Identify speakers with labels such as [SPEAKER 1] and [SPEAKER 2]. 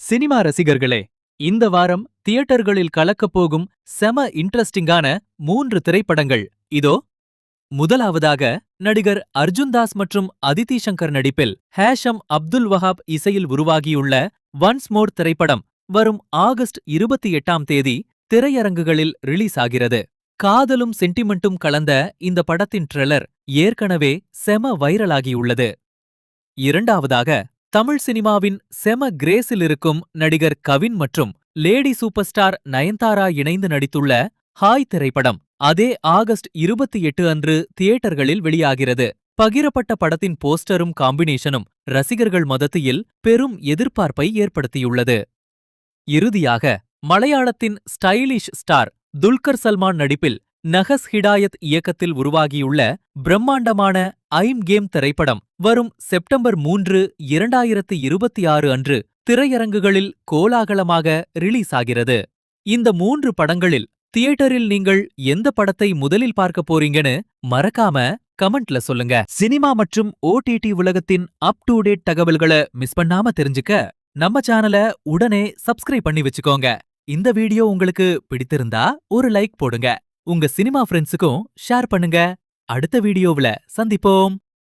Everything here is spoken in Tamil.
[SPEAKER 1] சினிமா ரசிகர்களே, இந்த வாரம் தியேட்டர்களில் கலக்கப் போகும் செம இன்ட்ரஸ்டிங்கான 3 திரைப்படங்கள் இதோ. முதலாவதாக, நடிகர் அர்ஜுன் தாஸ் மற்றும் அதிதி சங்கர் நடிப்பில் ஹேஷம் அப்துல் வஹாப் இசையில் உருவாகியுள்ள ஒன்ஸ் மோர் திரைப்படம் வரும் ஆகஸ்ட் 28ஆம் தேதி திரையரங்குகளில் ரிலீஸ் ஆகிறது. காதலும் சென்டிமெண்ட்டும் கலந்த இந்த படத்தின் ட்ரெய்லர் ஏற்கனவே செம வைரலாகியுள்ளது. இரண்டாவதாக, தமிழ் சினிமாவின் செம கிரேஸில் இருக்கும் நடிகர் கவின் மற்றும் லேடி சூப்பர் ஸ்டார் நயன்தாரா இணைந்து நடித்துள்ள ஹாய் திரைப்படம் அதே ஆகஸ்ட் 28 அன்று தியேட்டர்களில் வெளியாகிறது. பகிரப்பட்ட படத்தின் போஸ்டரும் காம்பினேஷனும் ரசிகர்கள் மத்தியில் பெரும் எதிர்பார்ப்பை ஏற்படுத்தியுள்ளது. இறுதியாக, மலையாளத்தின் ஸ்டைலிஷ் ஸ்டார் துல்கர் சல்மான் நடிப்பில் நஹஸ் ஹிடாயத் இயக்கத்தில் உருவாகியுள்ள பிரம்மாண்டமான ஐம் கேம் திரைப்படம் வரும் செப்டம்பர் 3, 2026 அன்று திரையரங்குகளில் கோலாகலமாக ரிலீஸ் ஆகிறது. இந்த 3 படங்களில் தியேட்டரில் நீங்கள் எந்த படத்தை முதலில் பார்க்க போறீங்கன்னு மறக்காம கமெண்ட்ல சொல்லுங்க. சினிமா மற்றும் OTT உலகத்தின் அப் டு டேட் தகவல்களை மிஸ் பண்ணாம தெரிஞ்சுக்க நம்ம சேனல உடனே சப்ஸ்கிரைப் பண்ணி வச்சுக்கோங்க. இந்த வீடியோ உங்களுக்கு பிடித்திருந்தா ஒரு லைக் போடுங்க. உங்க சினிமா ஃப்ரெண்ட்ஸுக்கும் ஷேர் பண்ணுங்க. அடுத்த வீடியோவுல சந்திப்போம்.